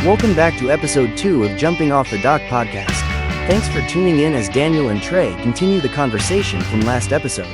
Welcome back to episode 2 of Jumping Off the Dock podcast. Thanks for tuning in as Daniel and Trey continue the conversation from last episode.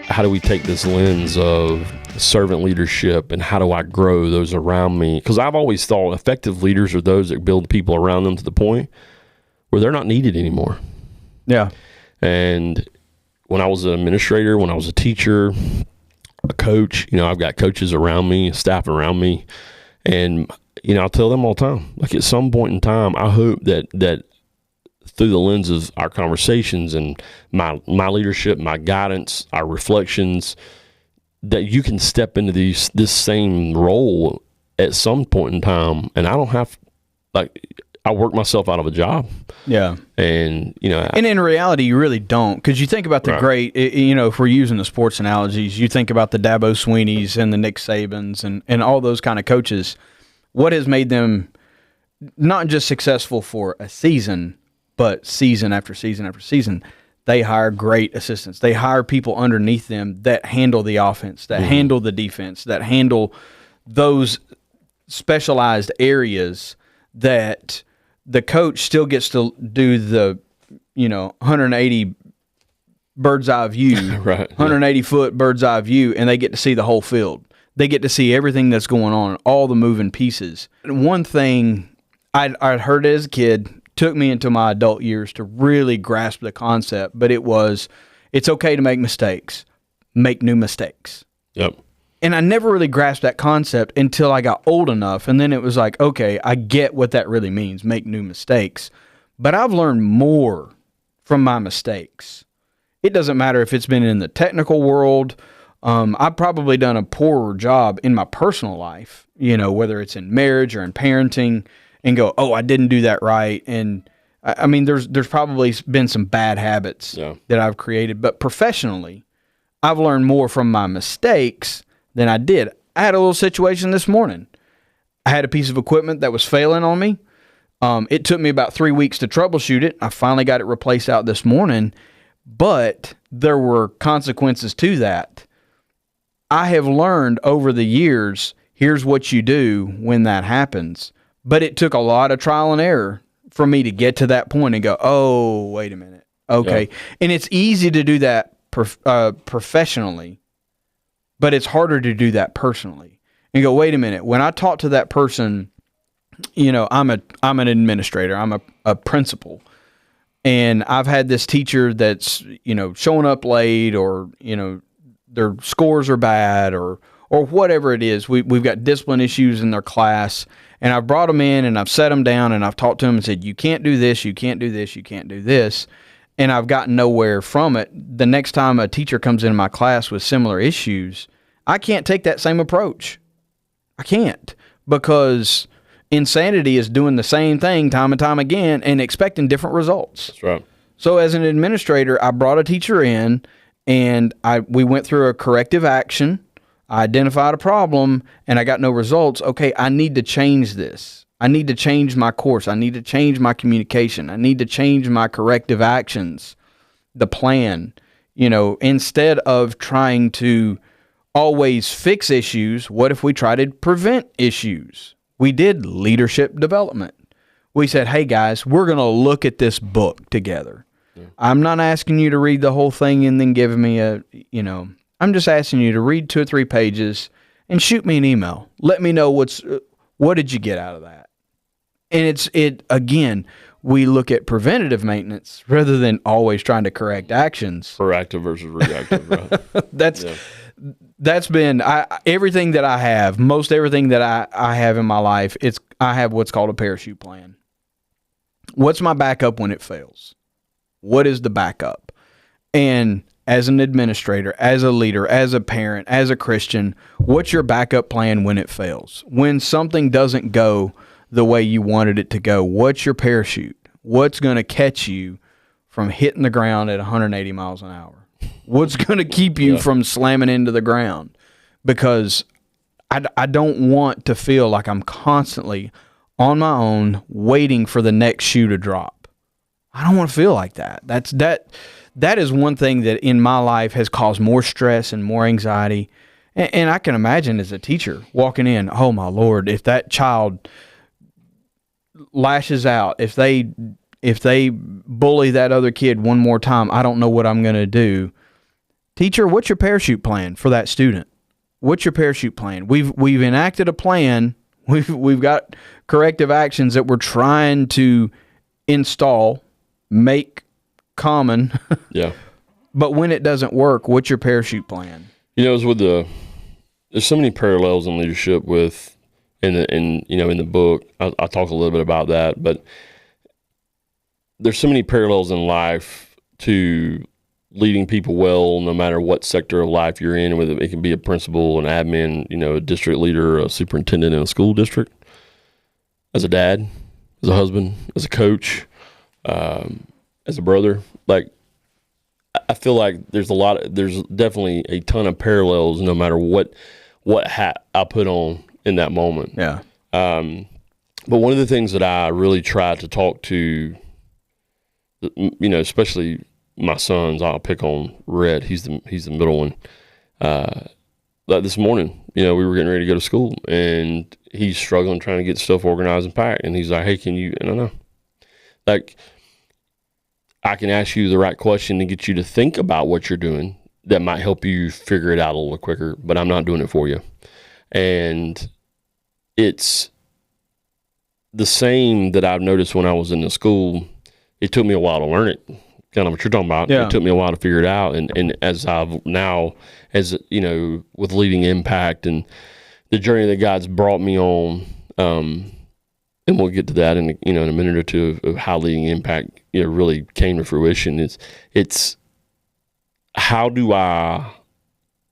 How do we take this lens of servant leadership and how do I grow those around me? Because I've always thought effective leaders are those that build people around them to the point where they're not needed anymore. Yeah. And when I was an administrator, when I was a teacher, a coach, I've got coaches around me, staff around me, and I tell them all the time, like at some point in time, I hope that through the lens of our conversations and my leadership, my guidance, our reflections, that you can step into this same role at some point in time, and I don't have, I work myself out of a job. Yeah. And, and in reality, you really don't, because you think about the great, if we're using the sports analogies, you think about the Dabo Sweeneys and the Nick Sabans and all those kind of coaches. What has made them not just successful for a season, but season after season after season? They hire great assistants. They hire people underneath them that handle the offense, that handle the defense, that handle those specialized areas that the coach still gets to do the, 180 bird's eye view, right, 180 foot bird's eye view, and they get to see the whole field. They get to see everything that's going on, all the moving pieces. And one thing I'd heard as a kid, took me into my adult years to really grasp the concept, but it's okay to make mistakes. Make new mistakes. Yep. And I never really grasped that concept until I got old enough, and then it was like, okay, I get what that really means, make new mistakes. But I've learned more from my mistakes. It doesn't matter if it's been in the technical world. I've probably done a poorer job in my personal life, whether it's in marriage or in parenting, and go, oh, I didn't do that right. And I mean, there's probably been some bad habits that I've created, but professionally, I've learned more from my mistakes than I did. I had a little situation this morning. I had a piece of equipment that was failing on me. It took me about 3 weeks to troubleshoot it. I finally got it replaced out this morning, but there were consequences to that. I have learned over the years, here's what you do when that happens. But it took a lot of trial and error for me to get to that point and go, oh, wait a minute. Okay. Yeah. And it's easy to do that professionally, but it's harder to do that personally. And go, wait a minute. When I talk to that person, I'm an administrator. I'm a principal. And I've had this teacher that's, showing up late or, their scores are bad or whatever it is. We've got discipline issues in their class, and I've brought them in and I've set them down and I've talked to them and said, you can't do this, you can't do this, you can't do this, and I've gotten nowhere from it. The next time a teacher comes into my class with similar issues, I can't take that same approach. I can't, because insanity is doing the same thing time and time again and expecting different results. That's right. So as an administrator, I brought a teacher in, and we went through a corrective action. I identified a problem, and I got no results. Okay, I need to change this. I need to change my course. I need to change my communication. I need to change my corrective actions, the plan. Instead of trying to always fix issues, what if we tried to prevent issues? We did leadership development. We said, hey, guys, we're going to look at this book together. Yeah. I'm not asking you to read the whole thing and then give me I'm just asking you to read 2 or 3 pages and shoot me an email. Let me know what did you get out of that? And again, we look at preventative maintenance rather than always trying to correct actions. Proactive versus reactive, right? That's been everything that I have, most everything that I have in my life, I have what's called a parachute plan. What's my backup when it fails? What is the backup? And as an administrator, as a leader, as a parent, as a Christian, what's your backup plan when it fails? When something doesn't go the way you wanted it to go, what's your parachute? What's going to catch you from hitting the ground at 180 miles an hour? What's going to keep you from slamming into the ground? Because I don't want to feel like I'm constantly on my own waiting for the next shoe to drop. I don't want to feel like that. That is one thing that in my life has caused more stress and more anxiety. And I can imagine as a teacher walking in, oh my Lord, if that child lashes out, if they bully that other kid one more time, I don't know what I'm going to do. Teacher, what's your parachute plan for that student? What's your parachute plan? We've enacted a plan. We've got corrective actions that we're trying to install, make common. Yeah. But when it doesn't work, what's your parachute plan? You know, there's so many parallels in leadership with in the book. I talk a little bit about that, but there's so many parallels in life to leading people well, no matter what sector of life you're in. Whether it can be a principal, an admin, a district leader, a superintendent in a school district, as a dad, as a husband, as a coach, as a brother. Like, I feel like there's definitely a ton of parallels, no matter what hat I put on in that moment. Yeah. But one of the things that I really try to talk to, especially my sons, I'll pick on Red. He's the middle one. Like this morning, we were getting ready to go to school, and he's struggling trying to get stuff organized and packed. And he's like, "Hey, can you?" And I know, like, I can ask you the right question to get you to think about what you're doing that might help you figure it out a little quicker, but I'm not doing it for you. And it's the same that I've noticed when I was in the school. It took me a while to learn it, kind of what you're talking about. Yeah. It took me a while to figure it out. And as I've now, with Leading Impact and the journey that God's brought me on, and we'll get to that in a minute or two of how Leading Impact really came to fruition. It's how do I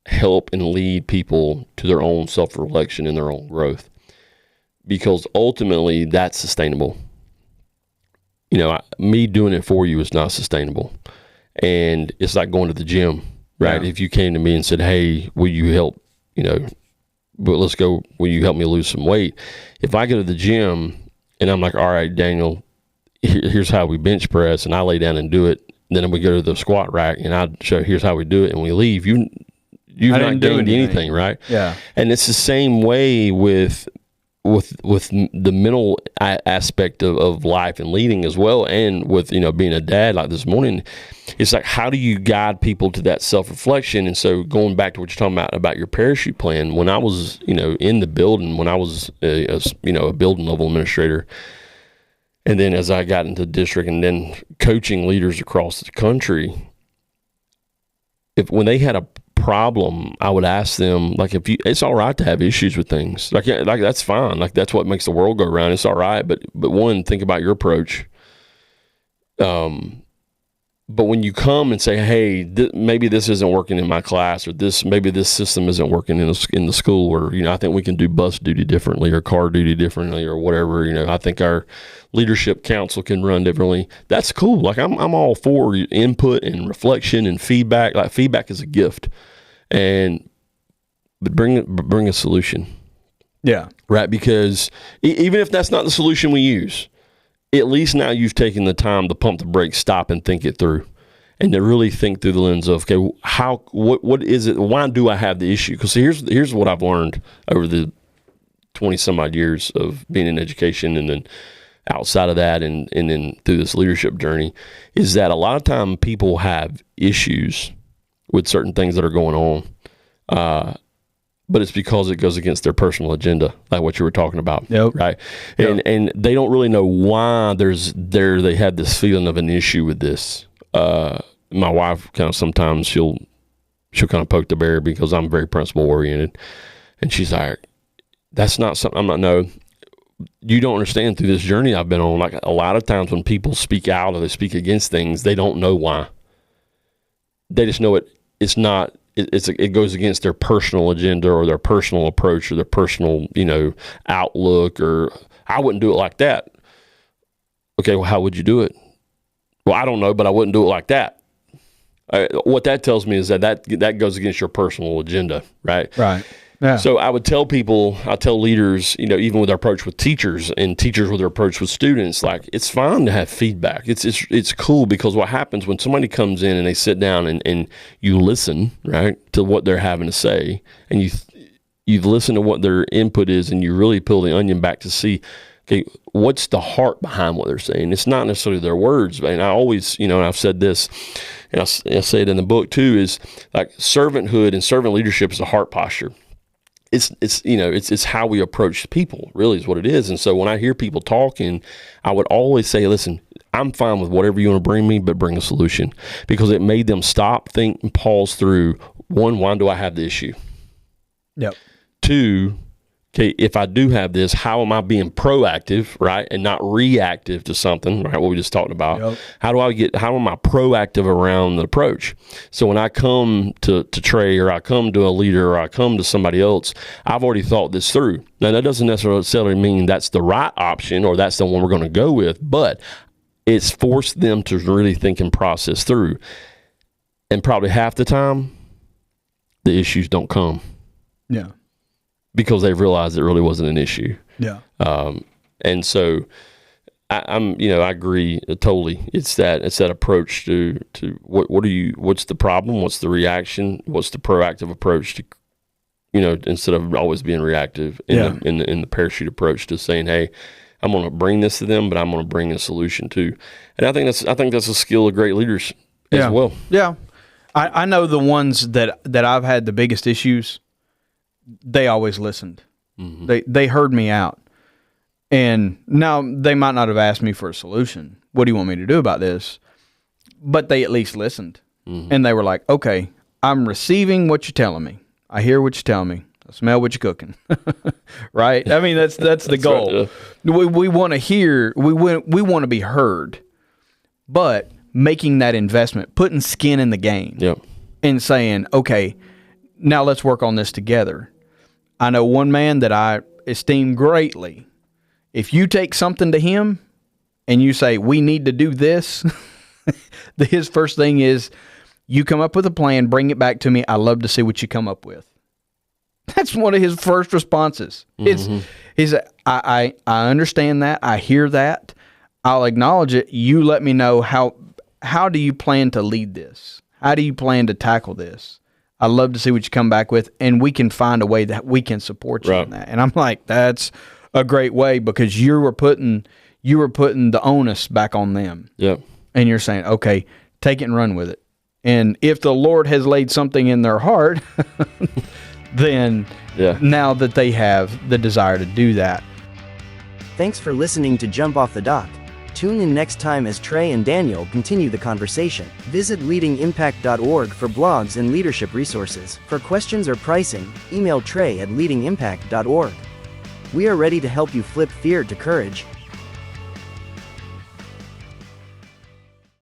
help and lead people to their own self-reflection and their own growth? Because ultimately that's sustainable. Me doing it for you is not sustainable. And it's like going to the gym, right? Yeah. If you came to me and said, "Hey, will you help, but let's go, will you help me lose some weight?" If I go to the gym and I'm like, "All right, Daniel, here's how we bench press," and I lay down and do it, then we go to the squat rack and I show, "Here's how we do it," and we leave, you've not gained anything, right? Yeah. And it's the same way with the mental aspect of life and leading as well, and with being a dad. Like this morning, it's like, how do you guide people to that self-reflection? And so going back to what you're talking about your parachute plan, when I was in the building, when I was a building level administrator, and then as I got into the district and then coaching leaders across the country, when they had a problem, I would ask them, like, it's all right to have issues with things, like that's fine, like that's what makes the world go round, it's all right, but one, think about your approach. But when you come and say, "Hey, maybe this isn't working in my class," or maybe this system isn't working in the school, or I think we can do bus duty differently or car duty differently or whatever, I think our leadership council can run differently. That's cool. Like I'm all for input and reflection and feedback. Like, feedback is a gift, but bring a solution. Yeah. Right, because even if that's not the solution we use, at least now you've taken the time to pump the brakes, stop and think it through, and to really think through the lens of, okay, what is it? Why do I have the issue? Because here's what I've learned over the 20 some odd years of being in education, and then outside of that, and then through this leadership journey, is that a lot of time people have issues with certain things that are going on. But it's because it goes against their personal agenda, like what you were talking about. Yep. Right. Yep. And they don't really know why they have this feeling of an issue with this. My wife kind of sometimes she'll kind of poke the bear because I'm very principle oriented. And she's like, "That's not something." I'm not, "No, you don't understand through this journey I've been on." Like, a lot of times when people speak out or they speak against things, they don't know why. They just know it's not. It goes against their personal agenda or their personal approach or their personal, outlook, or "I wouldn't do it like that." Okay, well, how would you do it? "Well, I don't know, but I wouldn't do it like that." What that tells me is that goes against your personal agenda, right? Right. Yeah. So I tell leaders, even with their approach with teachers and teachers with their approach with students, like, it's fine to have feedback. It's cool, because what happens when somebody comes in and they sit down and you listen, right, to what they're having to say, and you listen to what their input is, and you really peel the onion back to see, okay, what's the heart behind what they're saying? It's not necessarily their words. And I always, and I've said this, and I say it in the book too, is like servanthood and servant leadership is a heart posture. It's how we approach people, really, is what it is. And so when I hear people talking, I would always say, listen, I'm fine with whatever you want to bring me, but bring a solution, because it made them stop, think, and pause through, one, why do I have the issue? Yep. Two, okay, if I do have this, how am I being proactive, right, and not reactive to something, right, what we just talked about? Yep. How am I proactive around the approach? So when I come to Trey, or I come to a leader, or I come to somebody else, I've already thought this through. Now, that doesn't necessarily mean that's the right option or that's the one we're going to go with, but it's forced them to really think and process through. And probably half the time, the issues don't come. Yeah. Because they've realized it really wasn't an issue. Yeah. And so I agree totally. It's that approach to what's the problem? What's the reaction? What's the proactive approach to, instead of always being reactive in the parachute approach to saying, hey, I'm going to bring this to them, but I'm going to bring a solution too. And I think that's a skill of great leaders as well. Yeah. I know the ones that I've had the biggest issues, they always listened. Mm-hmm. They heard me out. And now they might not have asked me for a solution. What do you want me to do about this? But they at least listened. Mm-hmm. And they were like, okay, I'm receiving what you're telling me. I hear what you're telling me. I smell what you're cooking. Right? I mean, that's the goal. Right, yeah. We want to hear, we want to be heard. But making that investment, putting skin in the game. Yep. And saying, okay, now let's work on this together. I know one man that I esteem greatly. If you take something to him and you say, we need to do this, his first thing is, you come up with a plan, bring it back to me. I love to see what you come up with. That's one of his first responses. Mm-hmm. I understand that. I hear that. I'll acknowledge it. You let me know how do you plan to lead this? How do you plan to tackle this? I love to see what you come back with, and we can find a way that we can support you in that. And I'm like, that's a great way, because you were putting the onus back on them. Yep. And you're saying, okay, take it and run with it. And if the Lord has laid something in their heart, then now that they have the desire to do that. Thanks for listening to Jump Off the Dock. Tune in next time as Trey and Daniel continue the conversation. Visit leadingimpact.org for blogs and leadership resources. For questions or pricing, email Trey at leadingimpact.org. We are ready to help you flip fear to courage